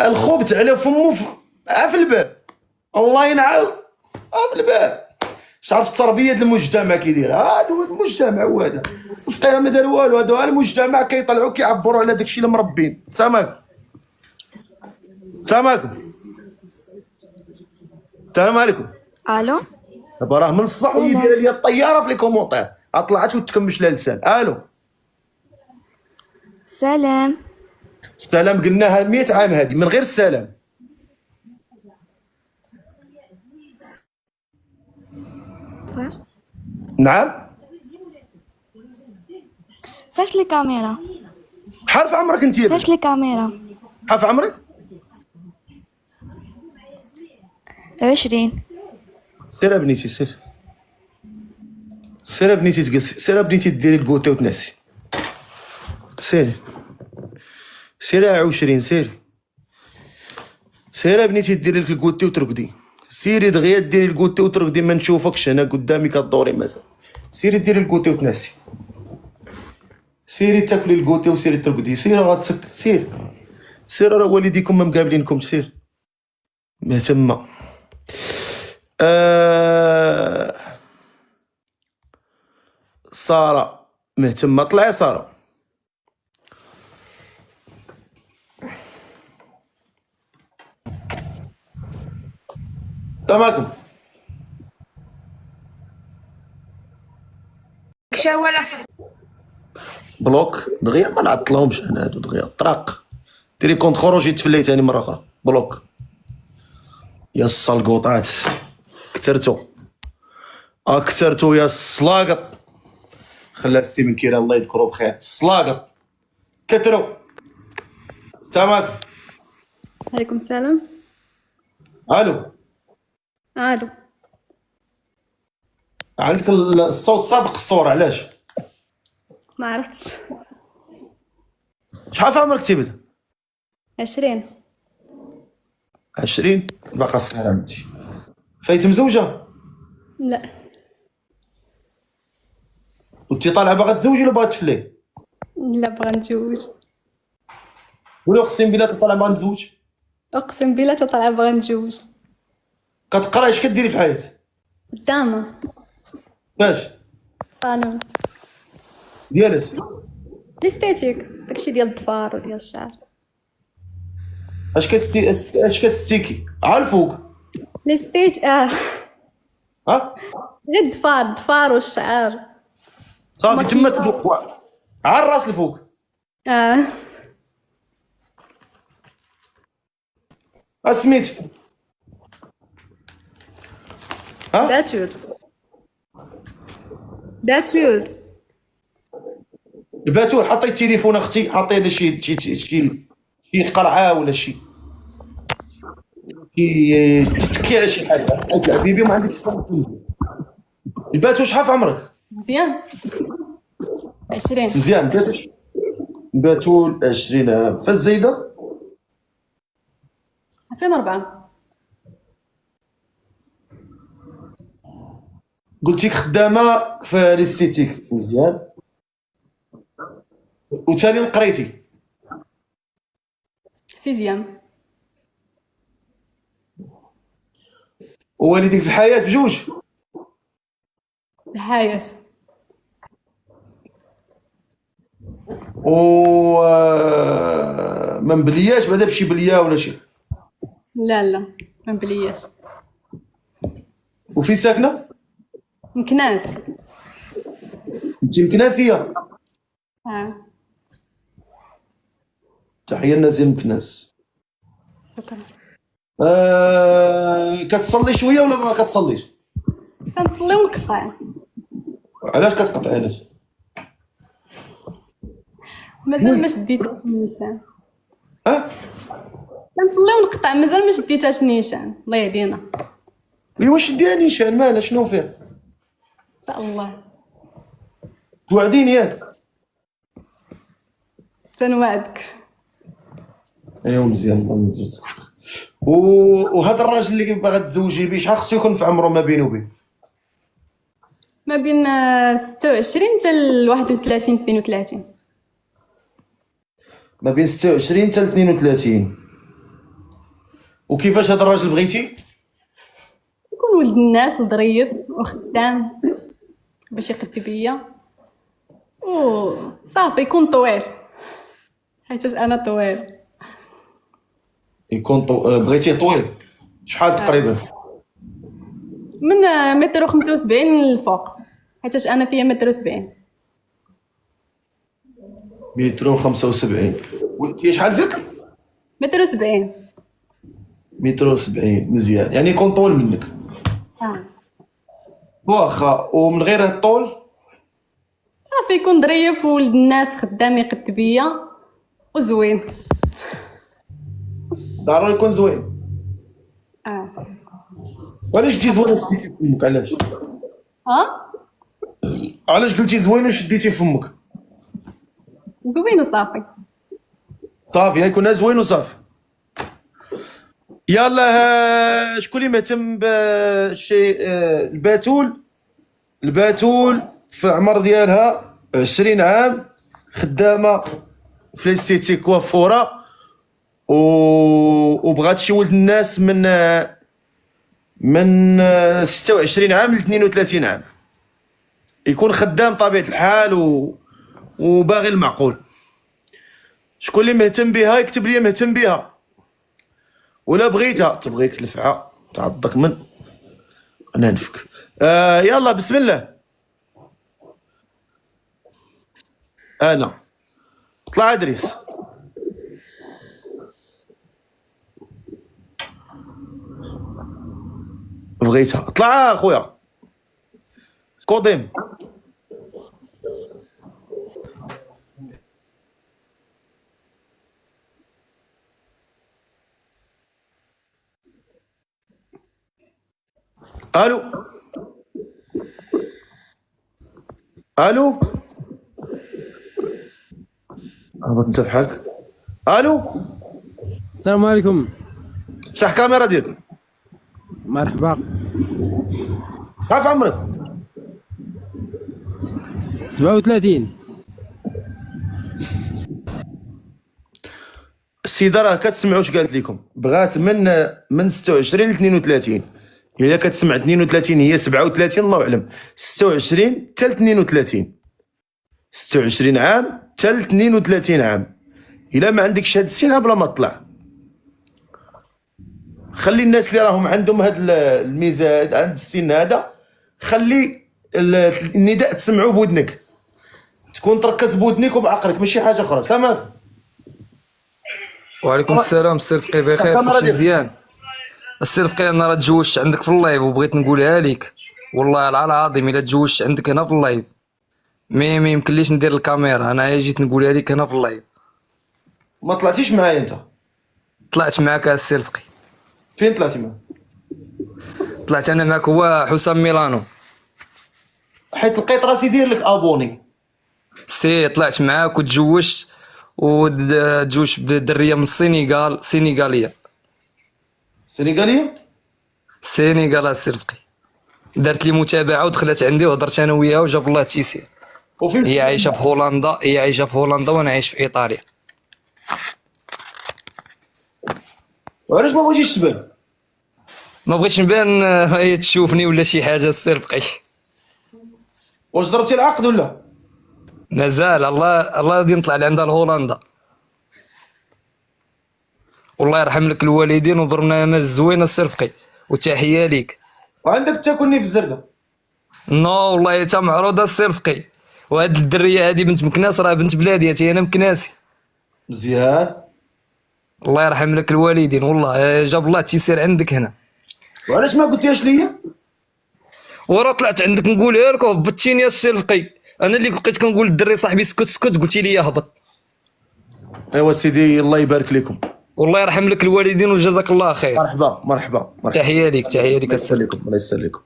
الخبت على فمو في الباب، الله ينعل في الباب. شعرف التربيه ديال المجتمع كيدير، هذا هو المجتمع، هو هذا الفقيره ما دار والو، هذا المجتمع كيطلعوا كيعبروا على داكشي اللي مربين. السلام عليكم. السلام عليكم. الو دابا راه من الصباح وهي دايره لي الطياره في لي كومونتير، طلعت وتكمش لها لسان. الو سلام. السلام قلناها 100 عام هذه من غير السلام. نعم صيفط لي كاميرا. شحال في عمرك انت؟ صيفط لي كاميرا. شحال في عمرك؟ 20. سير بنيتي سير. سير بنيتي تجلسي، سير بنيتي ديري الكوتي وتنسي. سيري سيري يا 20 سيري. سير بنيتي ديري لك الكوتي وترقدي. سيري دغيا ديري الكوتي وترقدي، ما نشوفكش هنا قدامي كدوري مازال. سيري ديري الكوتي وتنسي. سيري تاكلي الكوتي وسيري ترقدي. سير غاتسك سير. سير راه والديكم ما مقابلينكمش. سير ما تما. سارة مهتمة، طلعي سارة. تماكم ولا صح. بلوك دغيا، ما نعطلهمش انا هادو دغيا طرق. ديري كونت خروجي تفلي ثاني مرة أخرى. بلوك يا السلقوطات، كثرتو يا السلاقط. خلى السي من كيران الله يذكرو بخير. السلاقط كثروا. تماكم. عليكم السلام. الو الو عندك الصوت سابق الصورة، علاش؟ ما عرفتش. شحال في عمرك تيبدا؟ 20. 20 باقا صغيرة انت. فايت مزوجة؟ لا. وانتي طالعة باغا تزوجي ولا باغا تفلي؟ لا باغا نتزوج. ولا اقسم بالله طالعة باغا نتزوج؟ اقسم بالله تطلع باغا نتزوج. كتقراي اش كديري في حياتك؟ قدامة فاش؟ صالون ديالك؟ ليستيتيك، داكشي ديال الظفار وديال الشعر. اش كتستيكي؟ على الفوق؟ ليستيت ها؟ غير الظفار والشعر. صافي تما تفوق على الراس الفوق. اسميتك؟ ها؟ باتول. الباتول. حطي التليفون اختي، حطي لي شي قرعه ولا شي تتكي على شي حاجه. تلعبي بهم عندك. الباتول شحال في عمرك؟ مزيان. 20. مزيان. باتول 20 عام. فاش زايده؟ 2004. قلتيك خدامه في ليستيتيك. مزيان. وثاني قريتي؟ 6. ووالديك في الحياه بجوج؟ الحياة. و ما مبلياش بعدا بشي بليه ولا شي؟ لا ما بلياش. وفي ساكنه؟ مكناس. انت مكناسيه؟ تحيه للناس ديال مكناس. شكرا. كتصلي شويه ولا ما كتصليش؟ كنصلي ونقطع. علاش كتقطعي؟ علاش؟ مازال ما شديتهاش النيشان. كنصلي ونقطع مازال ما شديتهاش النيشان. الله يهدينا. ايوا شديها نيشان، مالها شنو فيها؟ ان شاء الله. توعديني ياك؟ تنوعدك. ايوا مزيان، الله يجزيك. وهذا الراجل اللي باغا تزوجي به شحال خصو يكون في عمره ما بينه وبين؟ ما بين 26 حتى ل 31 32. ما بين 26 حتى ل 32. وكيفاش هذا الراجل بغيتي؟ يكون ولد الناس وظريف وخدام باش يقد بيا وصافي يكون طويل حيتاش انا طويل. يكون بغيتيه طويل شحال تقريبا؟ من متر و75 للفوق حيتاش انا فيا متر و70. متر 75. وانت شحال فيك؟ متر و70. متر 70 مزيان، يعني يكون طول منك. واخا ومن غير هاد الطول صافي يكون ظريف وولد الناس خدام يقد بيا وزوين. ضروري يكون زوين. وعلاش تجي زوين وشديتي فمك؟ علاش؟ علاش قلتي زوين وشديتي فمك؟ زوين وصافي. صافي يكون زوين وصافي. يلا شكون اللي مهتم بالشيء؟ الباتول في العمر ديالها 20 عام، خدامه في ليستيتيك كوافوره، وبغات شي ولد الناس من 26 عام ل 32 عام، يكون خدام طبيعة الحال وباغي المعقول. شكون اللي مهتم بها يكتب لي مهتم بها، ولا بغيتها تبغيك الفعه تعضك من انا نفك. يلا بسم الله. انا طلع ادريس. بغيتها طلع اخويا كوديم. الو الو هبط انت في حالك. الو السلام عليكم. افتح كاميرا ديالك. مرحبا. عاف عمرك؟ 37. السيده راه كتسمعوا واش قالت لكم، بغات من 26 ل 32. الا كتسمع 32 هي 37 الله اعلم. 26 حتى ل 32، 26 عام حتى ل 32 عام. الا ما عندكش هاد السن بلا ما تطلع. خلي الناس اللي راهم عندهم هاد الميزان عند السن هذا، خلي النداء تسمعوا بودنك، تكون تركز بودنك وبعقلك ماشي حاجه اخرى. سامعك؟ وعليكم السلام. السي رفقي بخير؟ كلشي مزيان؟ السي رفقي انا راه تزوجت عندك في اللايف وبغيت نقولها لك، والله العظيم الا تزوجت عندك هنا في اللايف ما يمكنليش ندير الكاميرا، انا جيت نقولها لك هنا في اللايف. ما طلعتيش معايا انت؟ طلعت معاك السي رفقي. فين طلعتي معايا؟ طلعت انا معاك هو حسام ميلانو، حيت لقيت راسي داير لك ابوني. سي طلعت معاك وتزوجت بدريه من السنغال، سنغاليه. سنغاليه؟ سنغال السي رفقي. دارت لي متابعه ودخلت عندي وهضرت انا وياها وجاب الله التيسير. وفين هي عايشه في هولندا، وانا عايش في ايطاليا. وعلاش ما بغيتيش تبان؟ ما بغيتش نبان هي تشوفني ولا شي حاجه السي رفقي. واش ضربتي العقد ولا؟ مازال الله غادي نطلع لعندها لهولندا. والله يرحم لك الوالدين وبرنامج زوين السي رفقي وتحيه ليك. وعندك تاكلني في الزرده؟ نو والله تا معروضه السي رفقي. وهاد الدريه هادي بنت مكناس راه بنت بلادي، حتى انا مكناسي. مزيان. الله يرحم لك الوالدين، والله جاب الله التيسير عندك هنا. وعلاش ما قلتيهاش ليا؟ ورا طلعت عندك نقولها لك وهبطتيني السي رفقي. انا اللي بقيت كنقول للدري صاحبي اسكت قلتي لي هبط. ايوا سيدي الله يبارك لكم. والله يرحم لك الوالدين وجزاك الله خير. مرحبا. تحيه ليك السلام عليكم. الله يسلمكم.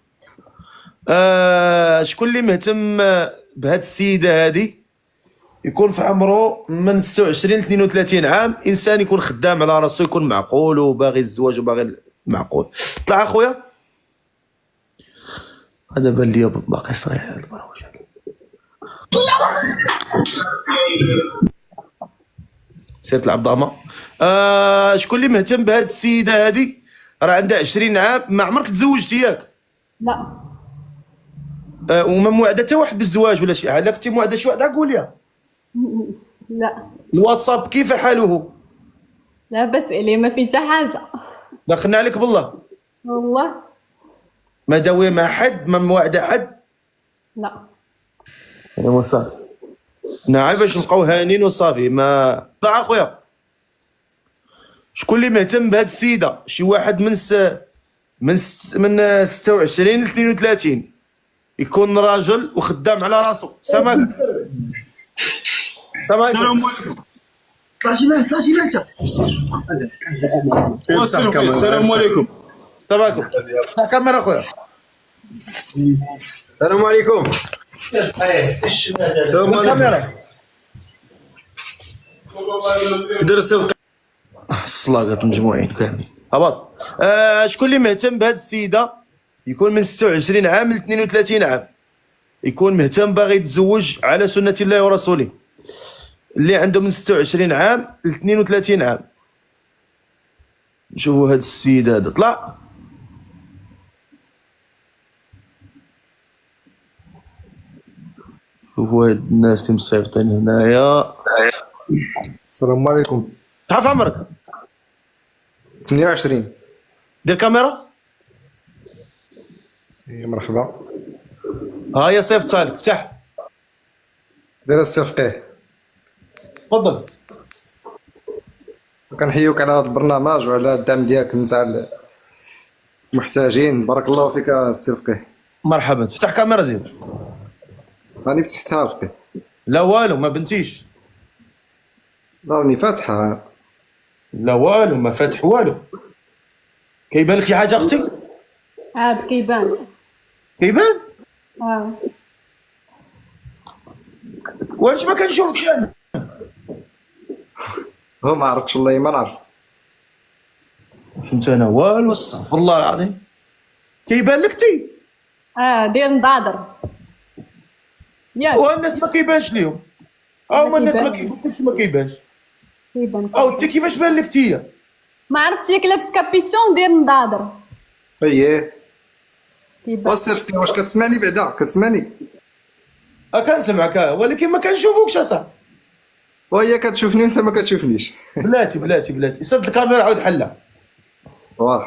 شكون اللي مهتم بهاد السيده هادي؟ يكون في عمره من 26 ل 32 عام، انسان يكون خدام على راسو، يكون معقول وباغي الزواج وباغي معقول. طلع اخويا. هذا بان لي باقي صغير هذا البروج. سير طلع الضامه. شكون اللي مهتم بهاد السيده هادي؟ راه عندها 20 عام، ما عمرك تزوجتي ياك؟ لا. وما موعده حتى واحد بالزواج ولا شي حاجه؟ كنتي موعده شي واحد قوليها. لا. الواتساب كيف حاله؟ لا بس إلي ما في حتى حاجة. دخلنا عليك بالله. والله. ما داويه مع حد، ما موعده حد؟ لا. ايوا صافي، نعم باش نبقاو هانين وصافي. ما طلع اخويا، شكون اللي مهتم بهاد السيده؟ شي واحد من 26 ل 32، يكون راجل وخدام على راسو. سامعك؟ سامعك؟ السلام عليكم. طلعتي معاه انت. السلام عليكم. سامعكم؟ طلع كاميرا اخويا. السلام عليكم. السلام عليكم. كاميرا. كدير السلام. الصلاقات مجموعين كاملين. هبط. شكون اللي مهتم بهاد السيده؟ يكون من 26 عام ل 32 عام، يكون مهتم باغي يتزوج على سنة الله ورسوله. اللي عنده من 26 عام ل 32 عام. نشوفوا هاد السيد هذا طلع. شوفوا هاد الناس اللي مصيفطين هنايا. السلام عليكم. تعرف عمرك؟ 28. دير كاميرا. مرحبا. ها هي صيفطها لك، افتح. داير السي فقيه. تفضل. كنحيوك على هذا البرنامج وعلى الدعم ديالك نتاع المحتاجين. بارك الله فيك السي فقيه. مرحبا، تفتح كاميرا ديالك. راني فتحتها فقيه. لا والو، ما بنتيش. راني فاتحها. لا والو، ما فاتح والو. كيبان لك شي حاجه اختي؟ كيبان. كيبان؟ اه. واش ما كنشوفكش انا؟ هو ما عرفتش والله ما نعرف. فهمت انا والو، استغفر الله العظيم. كيبان لك تي؟ دير نضادر. ياك. والناس ما كيبانش ليهم. هما الناس ما كيقولوش ما كيبانش. كيبان. انت كيفاش بان لك تيا؟ ما عرفتش ياك لابس كابيتشون دير نضادر. اييه. كيبان. السي فقيه واش كتسمعني بعدا؟ كتسمعني؟ كنسمعك ولكن ما كنشوفوكش اصاحبي. وهي كتشوفني وانت ما كتشوفنيش. بلاتي صيفط الكاميرا عاود حلها. واخ.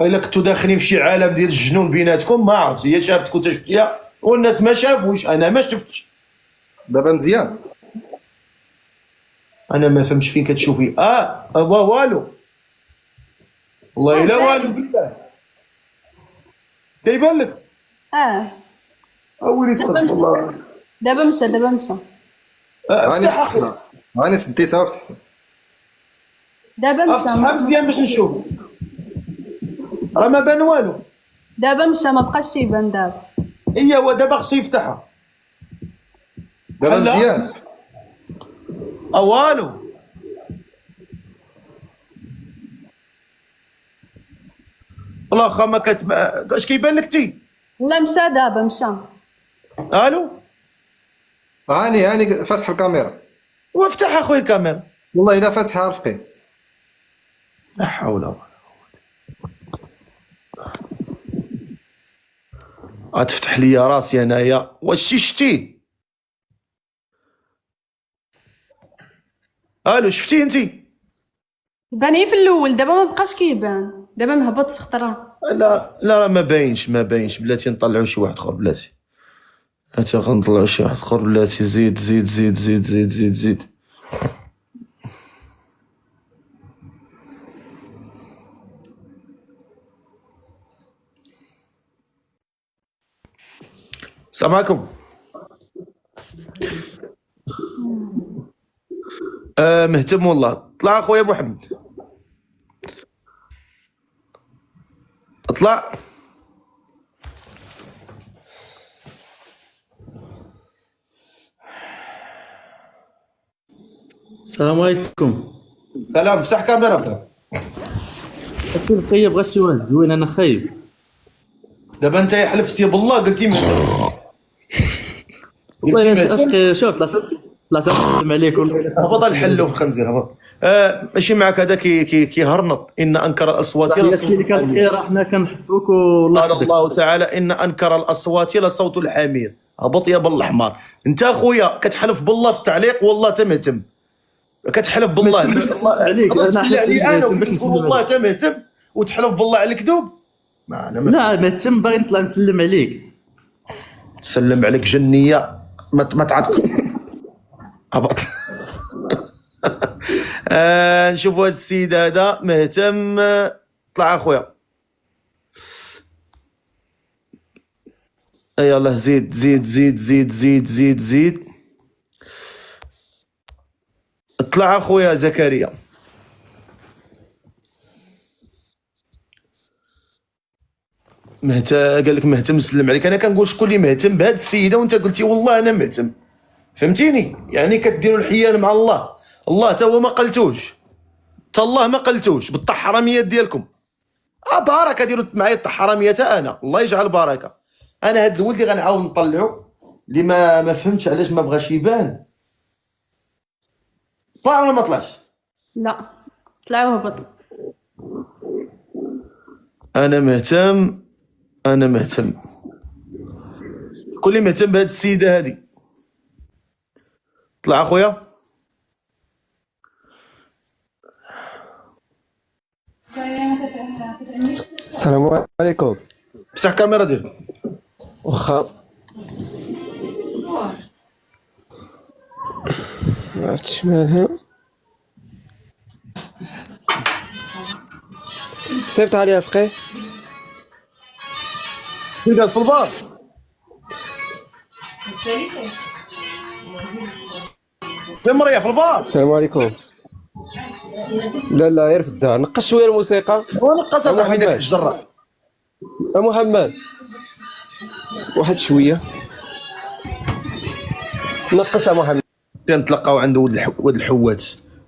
الا كنتو داخلين في شي عالم ديال الجنون بيناتكم ما عرفتش، هي شافتك وانت شفتيها والناس ما شافوش، انا ما شفتش. دابا مزيان. انا ما فهمتش فين كتشوفي. والو والله الا والو بالله. كيبان لك؟ ويلي استغفر الله. دابا مشى. راني افتح اخي. فتحتها. راني سديتها وفتحتها. دابا افتحها مشى. مزيان باش نشوف. راه ما بان والو. دابا مشى ما بقاش يبان دابا. هو دابا خصو يفتحها. دابا هلا؟ مزيان. والو. واخا ما اش كيبان لك تي؟ لا مشى دابا مشى. الو. هاني فاتح الكاميرا. وافتح اخويا الكاميرا. والله الا فاتحها فقيه. لا حول ولا قوة. غتفتح لي راسي انايا. واش شتي؟ الو، شفتي انتي؟ بان غير في الاول دابا ما بقاش كيبان. دابا مهبط في خطره. لا راه ما باينش بلاتي نطلعوا شي واحد اخر بلاتي. هاتي غنطلعوا شي واحد اخر بلاتي. زيد. السلام عليكم. مهتم والله. طلع اخويا محمد، اطلع. السلام عليكم. سلام. افتح كاميرا. السي فقيه بغيت شي واحد زوين، انا خايف. دابا انت حلفتي بالله قلتي مهتم. والله انا فقيه شوف طلعت نسلم عليك. هبط الحلو في الخنزير. هبط. ماشي معك هذا كيهرنط. ان انكر الاصوات تحياتي لك الخير، احنا كنحبوك والله قال يحفظك. الله تعالى ان انكر الاصوات لصوت الحمير. هبط يا بالحمار. انت اخويا كتحلف بالله في التعليق والله تمهتم، كتحلف بالله ما تمش عليك، تقدر انا تسلي حلفت علي انا باش وتقول نسلم والله عليك. تمهتم وتحلف بالله على الكذوب. ما انا ما لا ما تم، باغي نطلع نسلم عليك. تسلم عليك جنيه ما تعطي. هبط. نشوفوا هذا السيد هذا مهتم. طلع اخويا. يلا زيد زيد زيد زيد زيد زيد زيد. طلع اخويا زكريا. قال لك مهتم نسلم عليك. انا كنقول شكون اللي مهتم بهذه السيده وانت قلتي والله انا مهتم. فهمتيني؟ يعني كديروا الحيال مع الله. الله تا هو ما قلتوش، تا الله ما قلتوش بالطحرميات ديالكم. بركه ديروا معايا الطحرميات. انا الله يجعل بركه. انا هاد الولد اللي غنعاود نطلعو اللي ما فهمتش علاش ما بغاش يبان. طلع ولا ما طلعش؟ لا طلع وهبط. انا مهتم، انا مهتم. شكون اللي مهتم بهاد السيده هادي؟ طلع اخويا. السلام عليكم. مسح الكاميرا ديالك. واخا ما عرفتش مالها. صيفط عليها فقيه. تلقى في البار. فين مريا في البار؟ السلام عليكم. لا لا غير في الدار، نقص شويه الموسيقى. ونقص اصاحبي داك الجرة. محمد واحد شويه نقص محمد. تنتلقاو عند ولد الحوات.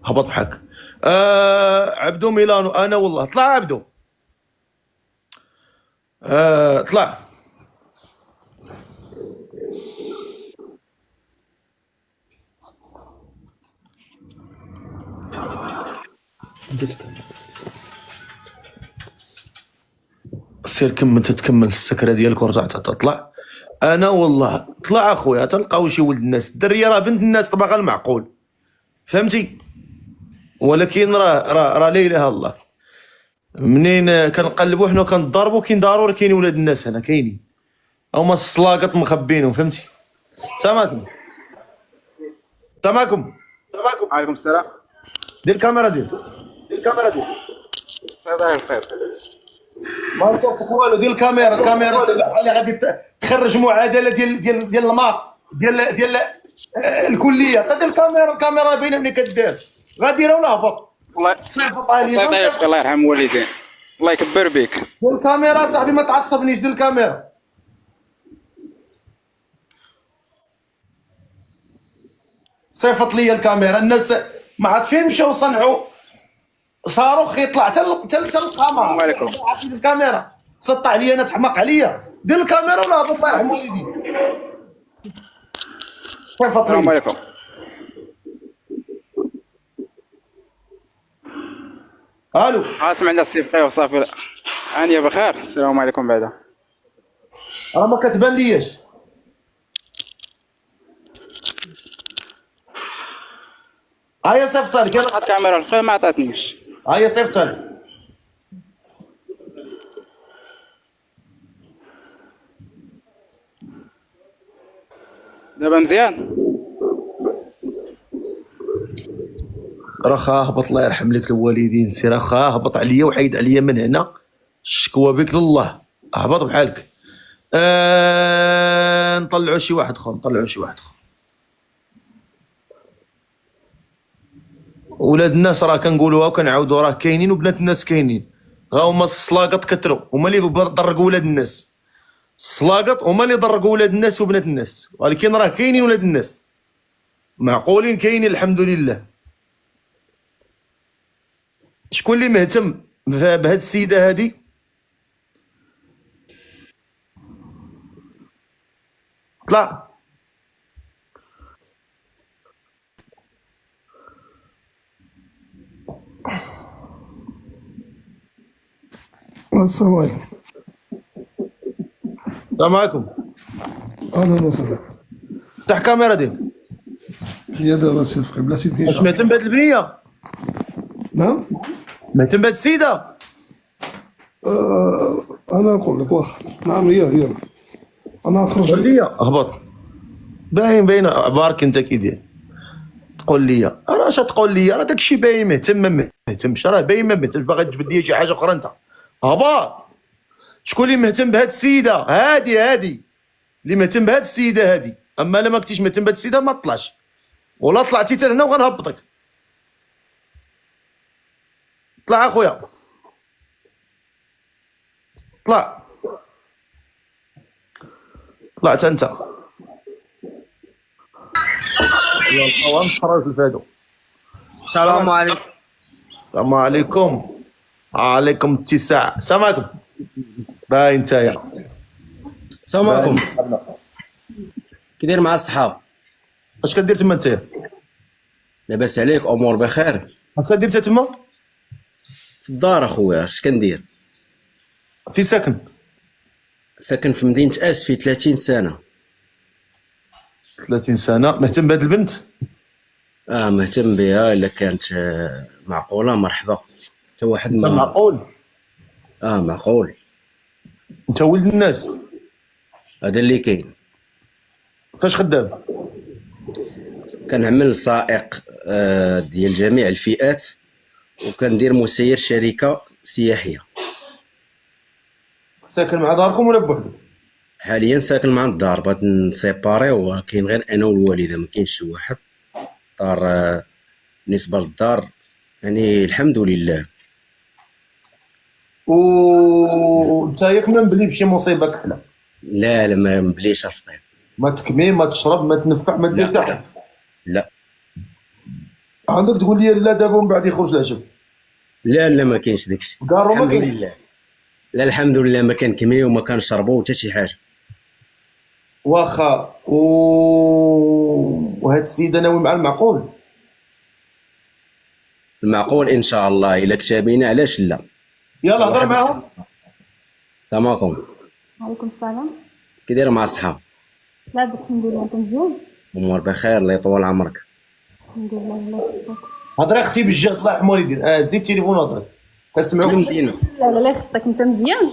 هبط بحالك. عبدو ميلانو. انا والله طلع عبدو. طلع. سير كمل تتكمل السكره ديالك ورجع تطلع. انا والله طلع اخويا. تلقاو شي ولد الناس. الدريه راه بنت الناس طبقا المعقول. فهمتي؟ ولكن راه لا اله الا الله. منين كنقلبوا حنا كنضربوا كاين ضروري كاين ولاد الناس هنا كاينين. هما الصلاقط مخبينهم. فهمتي؟ سامعكم سامعكم. عليكم السلام. دير الكاميرا دير الكاميرا دير. صباح الخير. ما نصوتك والو. دير الكاميرا. الكاميرا اللي غادي تخرج معادله ديال الماط ديال الكليه. دير الكاميرا. الكاميرا باينه ملي كدير. غاديرها ولا هبط. الله صيفط عليا. الله يرحم والديك. الله يكبر بك. دير الكاميرا صاحبي ما تعصبنيش. دير الكاميرا. صيفط لي الكاميرا. الناس ما عاد فين مشاو صنعوا صاروخ يطلع حتى القمر. السلام عليكم. دير الكاميرا. تسطع عليا انا تحماق عليا. دير الكاميرا ولا هبط. الله يرحم والديك. صيفط السلام لي. عليكم. الو. عاصم عندنا الصفقه وصافي. اني بخير. السلام عليكم بعدا. راه ما كتبان لياش. هيا صيفط لك. هاد الكاميرا الخير ما عطاتنيش. هيا صيفط لك. دابا مزيان. راه هبط. الله يرحم لك الوالدين. سير اخا هبط عليا وحيد عليا من هنا. الشكوى بك لله. هبط بحالك. نطلعوا شي واحد اخر. نطلعوا شي واحد اخر. ولاد الناس راه كنقولوها وكنعاودوا راه كاينين وبنات الناس كاينين. هما الصلاقط كثروا. هما اللي ضرقوا ولاد الناس. الصلاقط هما اللي ضرقوا ولاد الناس وبنات الناس. ولكن راه كاينين ولاد الناس معقولين كاينين الحمد لله. شكون اللي مهتم بهاد السيده هادي؟ طلع. السلام عليكم. السلام عليكم. اهلا وسهلا. افتح الكاميرا ديالك. هي دابا سي الفقيه بلاتي واش نيجا. مهتم بهاد البنيه؟ نعم. مهتم بهاد السيده؟ انا نقول لك واخا. نعم هي انا نخرج. قول لي هبط. باين عبارك انت كي داير. تقول لي راه اش تقول لي؟ راه داكشي باين مهتم ما مهتمش، راه باين ما مهتمش، باغي تجبد لي شي حاجه اخرى انت. هبط. شكون اللي مهتم بهاد السيده؟ هادي اللي مهتم بهاد السيده هادي. اما الا ما كنتيش مهتم بهاد السيده ما تطلعش، ولا طلعتي حتى هنا وغنهبطك. طلع اخويا، طلع حتى انت. يلا نخرج الفادو. السلام عليكم. السلام عليكم. عليكم اتساع. السلام عليكم. باين نتايا. السلام عليكم. كي داير مع الصحاب؟ اش كدير تما نتايا؟ لاباس عليك؟ امور بخير؟ اش كدير انت تما؟ في الدار اخويا. اش كندير؟ في ساكن؟ ساكن في مدينة اس في 30 سنة. 30 سنة. مهتم بهاد البنت؟ مهتم بها، الا كانت معقولة مرحبا. انت واحد انت معقول؟ معقول. انت ولد الناس. هذا اللي كاين. فاش خدام؟ كنعمل سائق ديال جميع الفئات، وكندير مسير شركة سياحية. ساكن مع داركم ولا بوحدك؟ حاليا ساكن مع الدار، بغيت نسيباريو ولكن غير انا والوالده، ما كاينش شي واحد. دار بالنسبه للدار يعني الحمد لله. وانت ياك ما مبلي بشي مصيبه كحله؟ لا ما مبليش الفطير. ما تكمي، ما تشرب، ما تنفع، ما دير حتى حاجه؟ لا. عندك تقول لي لا دابا ومن بعد يخرج العجب؟ لا ما كاينش داكشي. الحمد لله. لا الحمد لله ما كنكميو وما كنشربوا حتى شي حاجه. واخا وهاد السيده ناوي مع المعقول؟ المعقول ان شاء الله، الا كتابينا علاش لا. يلا هضر معاهم. السلام عليكم. وعليكم السلام. كي داير مع الصحاب؟ لاباس الحمد لله. انت مزيان؟ امور بخير، الله يطول عمرك. الحمد لله. الله يحفظك. هضري اختي بالجهد، الله يرحم والديك. زيد التليفون هضري كنسمعوك. مدينه؟ لا لا يخطك. انت مزيان؟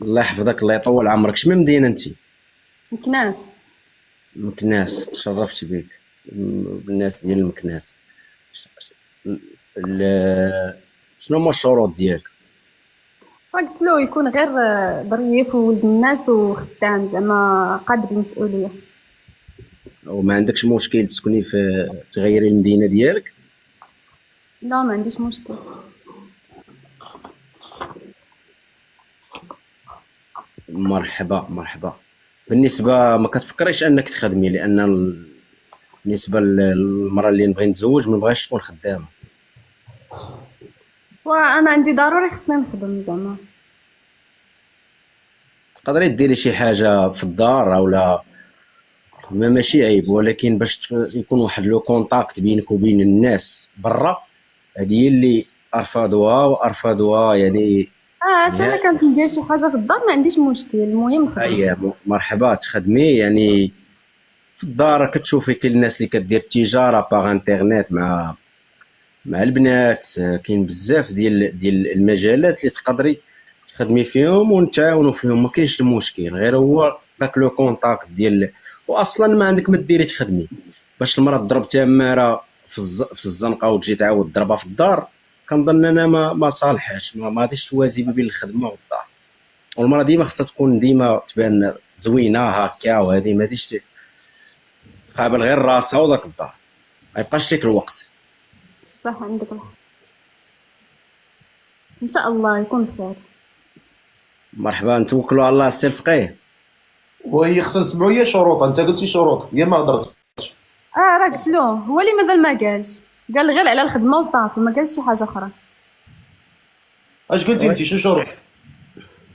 الله يحفظك، الله يطول عمرك. شمن مدينه انت؟ مكناس. مكناس. تشرفت بك بالناس ديال المكناس. شنو هما الشروط ديالك؟ قلت له يكون غير ظريف وولد الناس وخدام، زعما قاد بالمسؤوليه. وما عندكش مشكل تسكني في تغيري المدينه ديالك؟ لا ما عنديش مشكل. مرحبا. بالنسبه ما كتفكريش انك تخدمي؟ لان بالنسبه للمراه اللي نبغي نتزوج ما بغاش تكون خدامه. وانا عندي ضروري خصني نخدم زعما. تقدري ديري شي حاجه في الدار اولا ماشي عيب، ولكن باش يكون واحد لو كونتاكت بينك وبين الناس برا. هذه هي اللي ارفضوها يعني. حتى انا كنت ندير شي حاجه في الدار ما عنديش مشكل، المهم نخدم. مرحبا تخدمي يعني في الدار. كتشوفي كاين الناس اللي كدير التجاره باغ انترنيت مع البنات. كاين بزاف ديال المجالات اللي تقدري تخدمي فيهم ونتعاونوا فيهم، ما كاينش المشكل. غير هو داك لو كونتاكت ديال، واصلا ما عندك ما ديري تخدمي. باش المراه تضرب تماره في الزنقه وتجي تعاود تضربها في الدار، كنظن انا ما صالحاش. ما غاديش توازي بين الخدمه والدار. والمراه ديما خصها تكون ديما تبان زوينه هكا، وهذه ما غاديش تقابل غير راسها وداك الدار، ما يبقاش لك الوقت. صح عندك الحق. ان شاء الله يكون خير. مرحبا. نتوكلوا على الله. السي الفقيه وهي خصنا نسمعوا هي شروطها. انت قلتي شروط هي ما هضرتش. راه قلت له، هو اللي مازال ما قالش، قال غير على الخدمه وصافي، ما قالش شي حاجه اخرى. اش قلتي انت؟ شو شروط؟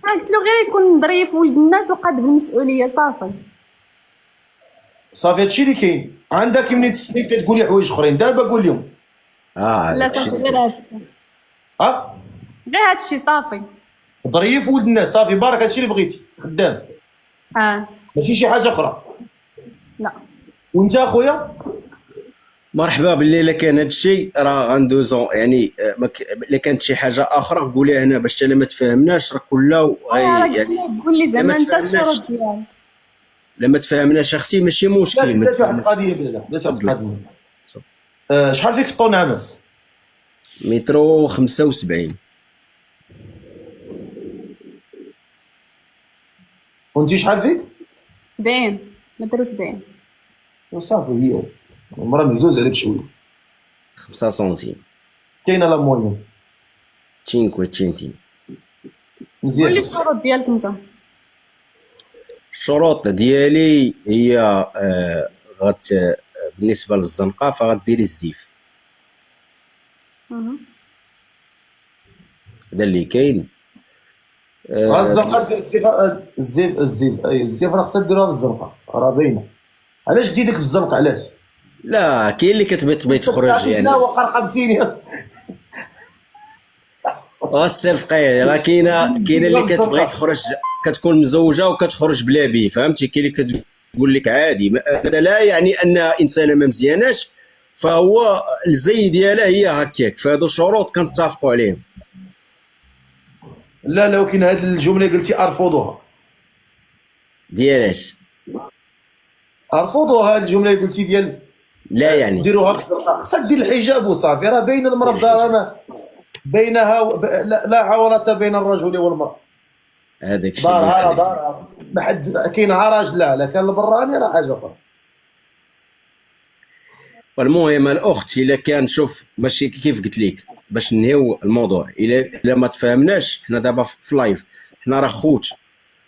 قلت له غير يكون ظريف ولد الناس وقاد بالمسؤوليه صافي. صافي هادشي اللي كاين. عندك منين تسني كتقولي حوايج اخرين، دابا قول لهم. لا هادشي صافي غير هادشي، ها غير هادشي صافي. ظريف ولد الناس صافي بارك، هادشي اللي بغيتي خدام، ماشي شي حاجه اخرى. لا وانت اخويا؟ مرحبا باللي الا كان هادشي راه غندوزو يعني الا كانت شي حاجه اخرى قوليها هنا باش انا ما تفاهمناش راه كله يعني قول لي زعما ما انت تفهمناش. الشروط ديالك. لما تفهمناش اختي ماشي مشكل، ما بلاتي واحد تفهمناش. القضيه بلا بلاتي واحد القضيه. شحال فيك تقول نعمس؟ مترو 75. وانت شحال فيك؟ 70 متر 70. صافي هي المراه مهزوز عليك شويه. 5 سنتيم. كاينه لا موين 5 سنتيم. قول لي مزيان. الشروط ديالك انت. الشروط ديالي هي بالنسبه للزنقه فغديري الزيف، هذا اللي كاين. الزنقه دير الزيف راه خصها ديروها بالزنقه راه باينه. علاش جديدك في الزنقه علاش؟ لا كاين اللي تبغي تخرج يعني لا وقرقبتيني. السير فقيه راه كاينه اللي كتبغي تخرج كتكون مزوجه وكتخرج بلا بيه، فهمتي؟ كاين اللي كتقول لك عادي، هذا لا يعني ان انسانه ما مزياناش، فهو الزي ديالها هي هكاك، فهادو شروط كنتفقوا عليهم. لا ولكن هذه الجمله قلتي ارفضها. ديالاش؟ ارفضها هذه الجمله اللي قلتي ديال لا يعني ديروها في الزنقه، خصها دير الحجاب وصافي، راه باين المراه في دارها ما بينها لا عورة بين الرجل والمرأة. هذاك الشيء دارها ما حد كاين عراج لا كان البراني راه حاجه اخرى. والمهم الاخت الا كان شوف باش كيف قلت لك باش ننهيو الموضوع، الا ما تفاهمناش حنا دابا في لايف، حنا راه خوت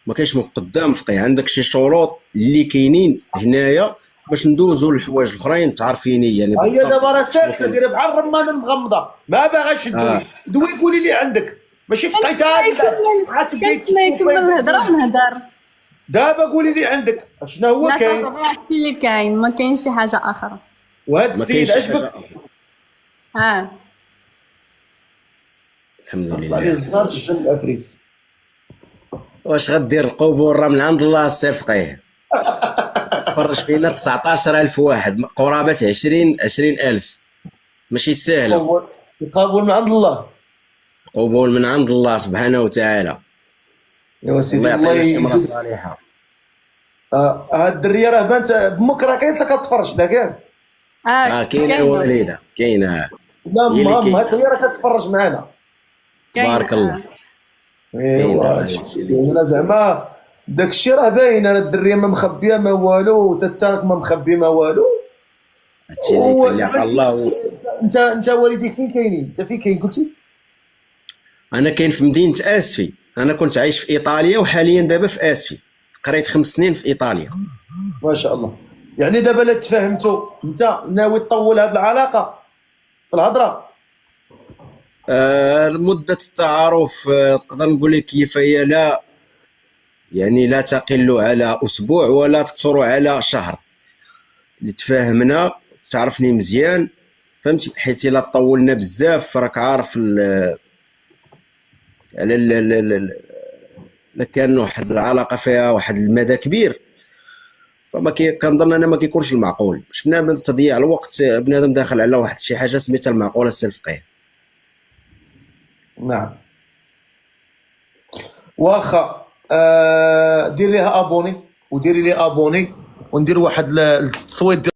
ما كاينش من قدام فقيه، عندك شي شروط اللي كاينين هنايا باش ندوزو للحوايج الاخرين تعرفيني يعني هي دابا راه ساكته دايره بحال الرمانه المغمضه ما باغاش تدوي. دوي قولي لي عندك ماشي تبقيتها كنسمع يكمل الهضره ونهضر. دابا قولي لي عندك شنو هو لا كاين. صافي هادشي اللي كاين، ما كاينش شي حاجه اخرى. وهذا ما السيد كاينش عجبك؟ الحمد طلع لي لله. الزهر الجن العفريت. واش غدير القبور راه من عند الله السير فقيه. تفرج فينا 19,000 واحد قرابه 20,000 ماشي سهله. القبول من عند الله. قبول من عند الله سبحانه وتعالى. يا سيدي الله يعطينا الله الثمره الصالحه. هاد الدريه راه بانت بمك راه كاين كتفرج دا كاع. كاينه الوالده كاينه. لا امها هي راه كتفرج معنا. تبارك الله. ايوا انا زعما داك الشيء راه باين، انا الدريه ما مخبيه ما والو، حتى انت ما مخبي ما والو. هادشي اللي خلق الله. انت والديك فين كاينين؟ انت فين كاين قلتي؟ انا كاين في مدينه اسفي، انا كنت عايش في ايطاليا وحاليا دابا في اسفي، قريت 5 سنين في ايطاليا. ما شاء الله. يعني دابا لا تفاهمتوا انت ناوي تطول هذه العلاقه في الهضره؟ مدة التعارف نقدر نقول لك كيف هي، لا يعني لا تقل على اسبوع ولا تكثر على شهر. اللي تفاهمنا تعرفني مزيان فهمتي، حيت الا طولنا بزاف راك عارف كان واحد العلاقه فيها واحد المدى كبير، فما كنظن انا ما كيكونش المعقول باش بنادم تضييع الوقت، بنادم داخل على واحد شي حاجه سميتها المعقوله السلفقيه. نعم. واخا دير ليها ابوني وديري لي ابوني وندير واحد التصويت